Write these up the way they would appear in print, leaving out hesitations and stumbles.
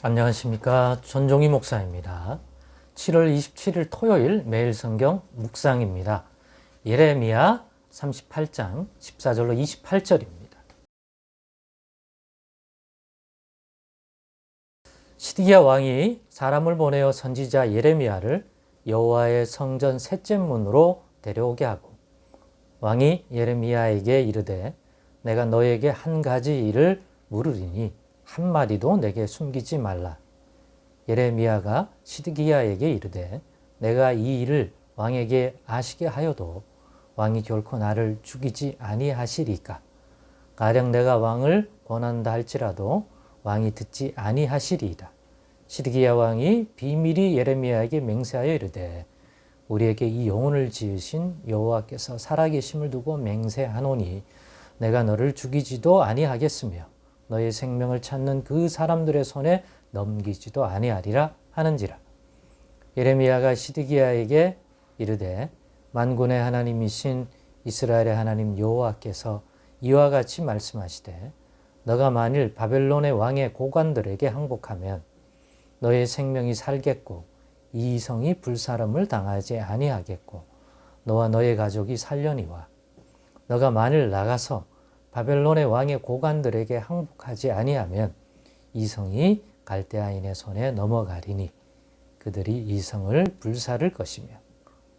안녕하십니까. 전종희 목사입니다. 7월 27일 토요일 매일 성경 묵상입니다. 예레미야 38장 14절로 28절입니다. 시드기야 왕이 사람을 보내어 선지자 예레미야를 여호와의 성전 셋째 문으로 데려오게 하고 왕이 예레미야에게 이르되 내가 너에게 한 가지 일을 물으리니 한마디도 내게 숨기지 말라. 예레미야가 시드기야에게 이르되 내가 이 일을 왕에게 아시게 하여도 왕이 결코 나를 죽이지 아니하시리까. 가령 내가 왕을 권한다 할지라도 왕이 듣지 아니하시리이다. 시드기야 왕이 비밀히 예레미야에게 맹세하여 이르되 우리에게 이 영혼을 지으신 여호와께서 살아계심을 두고 맹세하노니 내가 너를 죽이지도 아니하겠으며 너의 생명을 찾는 그 사람들의 손에 넘기지도 아니하리라 하는지라. 예레미야가 시드기야에게 이르되 만군의 하나님이신 이스라엘의 하나님 여호와께서 이와 같이 말씀하시되 너가 만일 바벨론의 왕의 고관들에게 항복하면 너의 생명이 살겠고 이 성이 불사름을 당하지 아니하겠고 너와 너의 가족이 살려니와 너가 만일 나가서 바벨론의 왕의 고관들에게 항복하지 아니하면 이 성이 갈대아인의 손에 넘어가리니 그들이 이 성을 불사를 것이며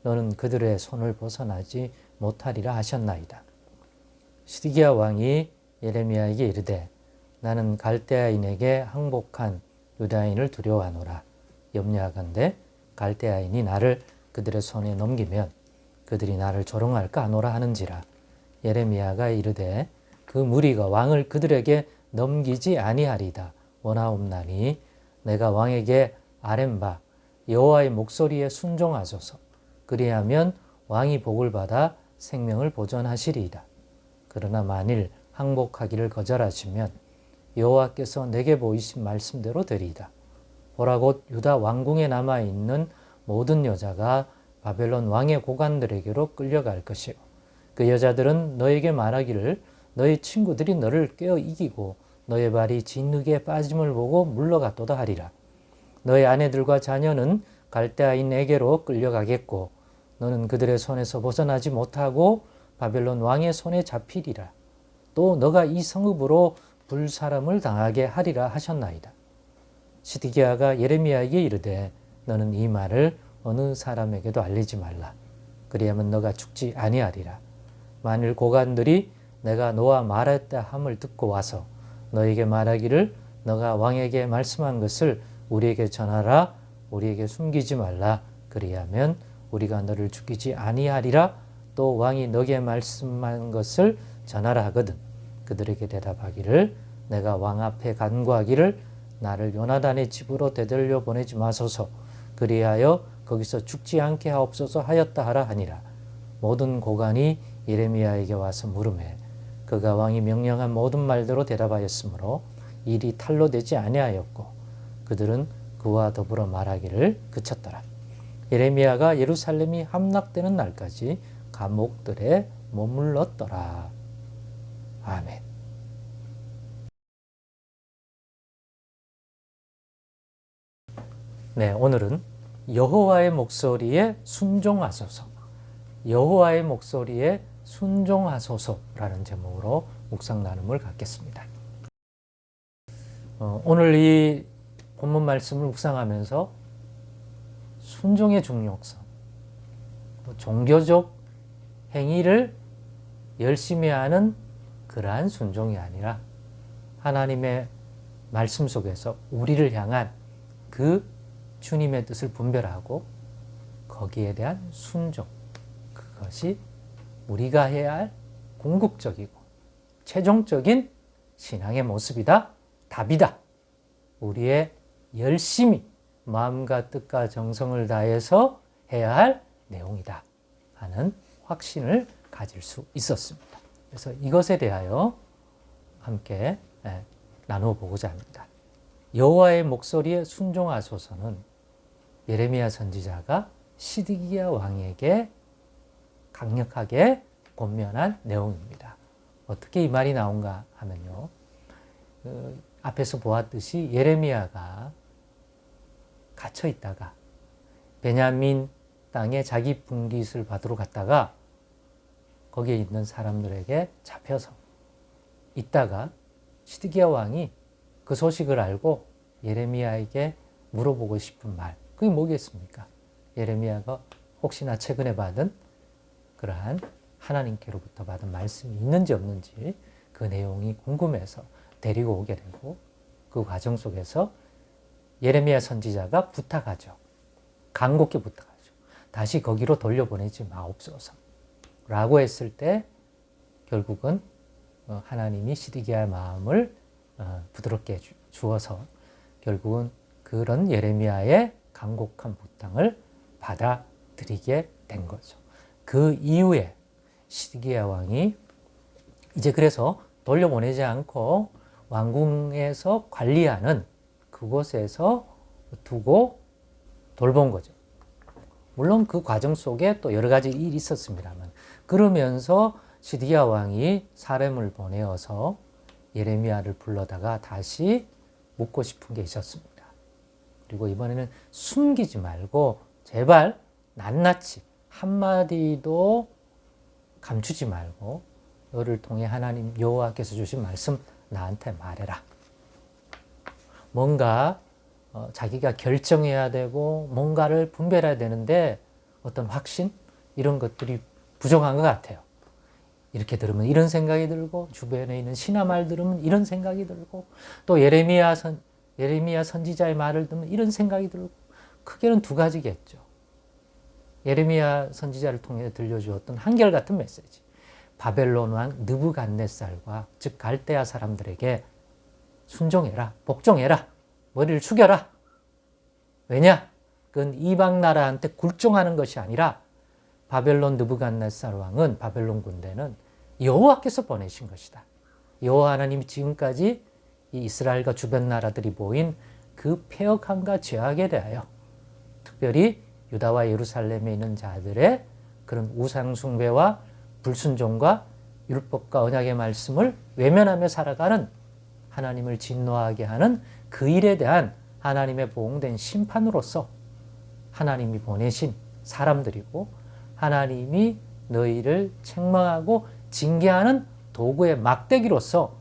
너는 그들의 손을 벗어나지 못하리라 하셨나이다. 시드기야 왕이 예레미야에게 이르되 나는 갈대아인에게 항복한 유다인을 두려워하노라. 염려하건대 갈대아인이 나를 그들의 손에 넘기면 그들이 나를 조롱할까 하노라 하는지라. 예레미야가 이르되 그 무리가 왕을 그들에게 넘기지 아니하리다 원하옵나니 내가 왕에게 아뢰는 바 여호와의 목소리에 순종하소서. 그리하면 왕이 복을 받아 생명을 보존하시리이다. 그러나 만일 항복하기를 거절하시면 여호와께서 내게 보이신 말씀대로 되리이다. 보라 곧 유다 왕궁에 남아있는 모든 여자가 바벨론 왕의 고관들에게로 끌려갈 것이요 그 여자들은 너에게 말하기를 너의 친구들이 너를 꿰어 이기고 너의 발이 진흙에 빠짐을 보고 물러갔도다 하리라. 너의 아내들과 자녀는 갈대아인에게로 끌려가겠고 너는 그들의 손에서 벗어나지 못하고 바벨론 왕의 손에 잡히리라. 또 너가 이 성읍으로 불사름을 당하게 하리라 하셨나이다. 시드기야가 예레미야에게 이르되 너는 이 말을 어느 사람에게도 알리지 말라. 그리하면 너가 죽지 아니하리라. 만일 고관들이 내가 너와 말했다 함을 듣고 와서 너에게 말하기를 너가 왕에게 말씀한 것을 우리에게 전하라. 우리에게 숨기지 말라. 그리하면 우리가 너를 죽이지 아니하리라. 또 왕이 너에게 말씀한 것을 전하라 하거든 그들에게 대답하기를 내가 왕 앞에 간구하기를 나를 요나단의 집으로 되돌려 보내지 마소서. 그리하여 거기서 죽지 않게 하옵소서 하였다 하라 하니라. 모든 고관이 예레미야에게 와서 물으매 그가 왕이 명령한 모든 말대로 대답하였으므로 일이 탈로 되지 아니하였고 그들은 그와 더불어 말하기를 그쳤더라. 예레미야가 예루살렘이 함락되는 날까지 감옥들에 머물렀더라. 아멘. 네, 오늘은 여호와의 목소리에 순종하소서. 여호와의 목소리에 순종하소서라는 제목으로 묵상 나눔을 갖겠습니다. 오늘 이 본문 말씀을 묵상하면서 순종의 중요성, 종교적 행위를 열심히 하는 그러한 순종이 아니라 하나님의 말씀 속에서 우리를 향한 그 주님의 뜻을 분별하고 거기에 대한 순종, 그것이 우리가 해야 할 궁극적이고 최종적인 신앙의 모습이다, 답이다. 우리의 열심히 마음과 뜻과 정성을 다해서 해야 할 내용이다 하는 확신을 가질 수 있었습니다. 그래서 이것에 대하여 함께 나누어 보고자 합니다. 여호와의 목소리에 순종하소서는 예레미야 선지자가 시드기야 왕에게 강력하게 권면한 내용입니다. 어떻게 이 말이 나온가 하면요. 앞에서 보았듯이 예레미야가 갇혀 있다가 베냐민 땅에 자기 분깃을 받으러 갔다가 거기에 있는 사람들에게 잡혀서 있다가 시드기야 왕이 그 소식을 알고 예레미야에게 물어보고 싶은 말, 그게 뭐겠습니까? 예레미야가 혹시나 최근에 받은 그러한 하나님께로부터 받은 말씀이 있는지 없는지 그 내용이 궁금해서 데리고 오게 되고, 그 과정 속에서 예레미야 선지자가 부탁하죠. 간곡히 부탁하죠. 다시 거기로 돌려보내지 마옵소서 라고 했을 때 결국은 하나님이 시드기야의 마음을 부드럽게 주어서 결국은 그런 예레미야의 간곡한 부탁을 받아들이게 된 거죠. 그 이후에 시드기야 왕이 이제 그래서 돌려보내지 않고 왕궁에서 관리하는 그곳에서 두고 돌본 거죠. 물론 그 과정 속에 또 여러 가지 일이 있었습니다만, 그러면서 시드기야 왕이 사람을 보내어서 예레미야를 불러다가 다시 묻고 싶은 게 있었습니다. 그리고 이번에는 숨기지 말고 제발 낱낱이 한마디도 감추지 말고 너를 통해 하나님 여호와께서 주신 말씀 나한테 말해라. 뭔가 자기가 결정해야 되고 뭔가를 분별해야 되는데 어떤 확신? 이런 것들이 부족한 것 같아요. 이렇게 들으면 이런 생각이 들고, 주변에 있는 신하 말 들으면 이런 생각이 들고, 또 예레미야 선지자의 말을 들으면 이런 생각이 들고, 크게는 두 가지겠죠. 예레미야 선지자를 통해 들려주었던 한결같은 메시지. 바벨론 왕 느부갓네살과 즉 갈대아 사람들에게 순종해라, 복종해라, 머리를 숙여라. 왜냐? 그건 이방 나라한테 굴종하는 것이 아니라 바벨론 느부갓네살 왕은, 바벨론 군대는 여호와께서 보내신 것이다. 여호와 하나님이 지금까지 이 이스라엘과 주변 나라들이 모인 그 폐역함과 죄악에 대하여 특별히 유다와 예루살렘에 있는 자들의 그런 우상 숭배와 불순종과 율법과 언약의 말씀을 외면하며 살아가는, 하나님을 진노하게 하는 그 일에 대한 하나님의 보응된 심판으로서 하나님이 보내신 사람들이고, 하나님이 너희를 책망하고 징계하는 도구의 막대기로서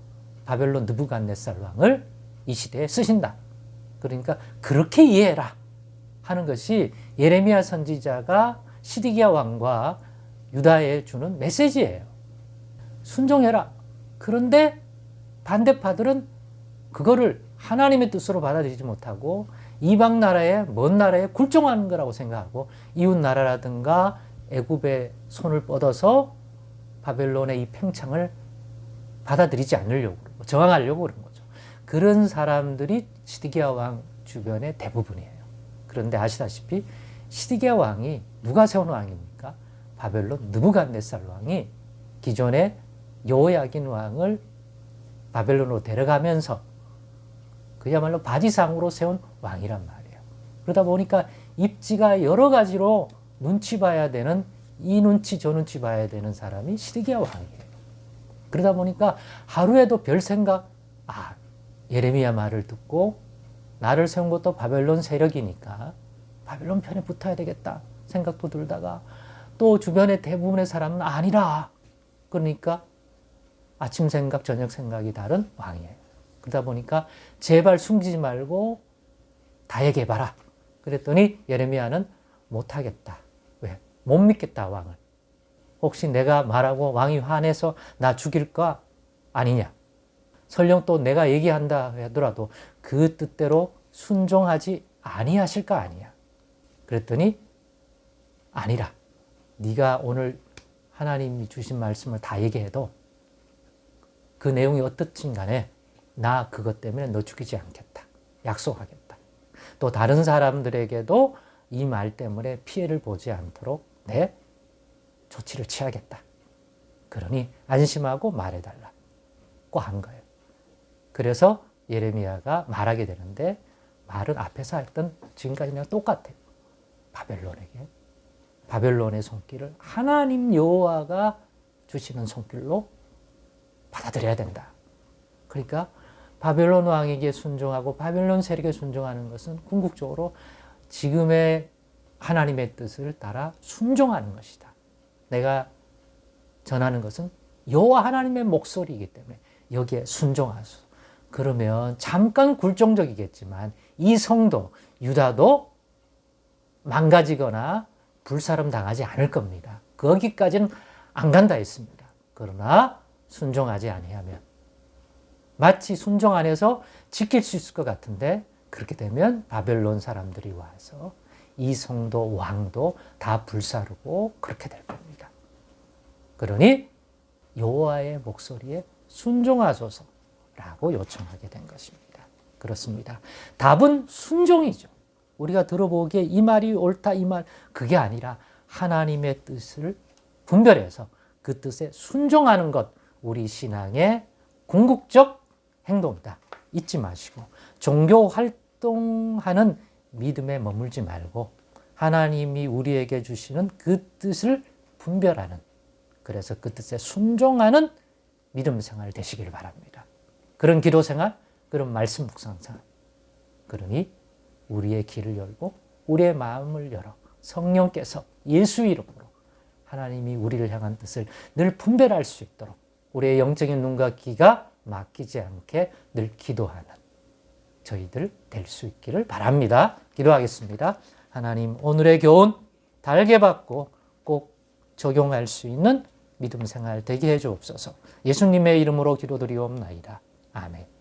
바벨론 느부갓네살 왕을 이 시대에 쓰신다. 그러니까 그렇게 이해해라 하는 것이 예레미야 선지자가 시드기야 왕과 유다에 주는 메시지예요. 순종해라. 그런데 반대파들은 그거를 하나님의 뜻으로 받아들이지 못하고 이방 나라에, 먼 나라에 굴종하는 거라고 생각하고, 이웃 나라라든가 애굽의 손을 뻗어서 바벨론의 이 팽창을 받아들이지 않으려고 그러고 저항하려고 그런 거죠. 그런 사람들이 시드기야 왕 주변의 대부분이에요. 그런데 아시다시피 시드기야 왕이 누가 세운 왕입니까? 바벨론 느부갓네살 왕이 기존의 여호야긴 왕을 바벨론으로 데려가면서 그야말로 바지상으로 세운 왕이란 말이에요. 그러다 보니까 입지가 여러 가지로 눈치 봐야 되는, 이 눈치 저 눈치 봐야 되는 사람이 시드기야 왕이에요. 그러다 보니까 하루에도 별 생각, 예레미야 말을 듣고 나를 세운 것도 바벨론 세력이니까 바벨론 편에 붙어야 되겠다 생각도 들다가, 또 주변의 대부분의 사람은 아니라, 그러니까 아침 생각 저녁 생각이 다른 왕이에요. 그러다 보니까 제발 숨기지 말고 다 얘기해봐라. 그랬더니 예레미야는 못하겠다. 왜? 못 믿겠다, 왕을. 혹시 내가 말하고 왕이 화내서 나 죽일까? 아니냐. 설령 또 내가 얘기한다 하더라도 그 뜻대로 순종하지 아니하실까? 아니냐. 그랬더니 아니라. 네가 오늘 하나님이 주신 말씀을 다 얘기해도 그 내용이 어떻든 간에 나 그것 때문에 너 죽이지 않겠다. 약속하겠다. 또 다른 사람들에게도 이 말 때문에 피해를 보지 않도록 내 조치를 취하겠다. 그러니 안심하고 말해달라고 한 거예요. 그래서 예레미야가 말하게 되는데, 말은 앞에서 했던 지금까지랑 똑같아요. 바벨론의 손길을 하나님 여호와가 주시는 손길로 받아들여야 된다. 그러니까 바벨론 왕에게 순종하고 바벨론 세력에 순종하는 것은 궁극적으로 지금의 하나님의 뜻을 따라 순종하는 것이다. 내가 전하는 것은 여호와 하나님의 목소리이기 때문에 여기에 순종하소서. 그러면 잠깐 굴종적이겠지만 이 성도 유다도 망가지거나 불사름 당하지 않을 겁니다. 거기까지는 안 간다 했습니다. 그러나 순종하지 아니하면 마치 순종 안에서 지킬 수 있을 것 같은데 그렇게 되면 바벨론 사람들이 와서 이 성도 왕도 다 불사르고 그렇게 될 겁니다. 그러니 여호와의 목소리에 순종하소서라고 요청하게 된 것입니다. 그렇습니다. 답은 순종이죠. 우리가 들어보기에 이 말이 옳다 이 말 그게 아니라 하나님의 뜻을 분별해서 그 뜻에 순종하는 것 우리 신앙의 궁극적 행동이다. 잊지 마시고 종교 활동하는 믿음에 머물지 말고 하나님이 우리에게 주시는 그 뜻을 분별하는 그래서 그 뜻에 순종하는 믿음 생활 되시길 바랍니다. 그런 기도 생활, 그런 말씀 묵상 생활. 그러니 우리의 귀를 열고 우리의 마음을 열어 성령께서 예수 이름으로 하나님이 우리를 향한 뜻을 늘 분별할 수 있도록 우리의 영적인 눈과 귀가 막히지 않게 늘 기도하는 저희들 될 수 있기를 바랍니다. 기도하겠습니다. 하나님 오늘의 교훈 달게 받고 꼭 적용할 수 있는 믿음 생활 되게 해 주옵소서. 예수님의 이름으로 기도드리옵나이다. 아멘.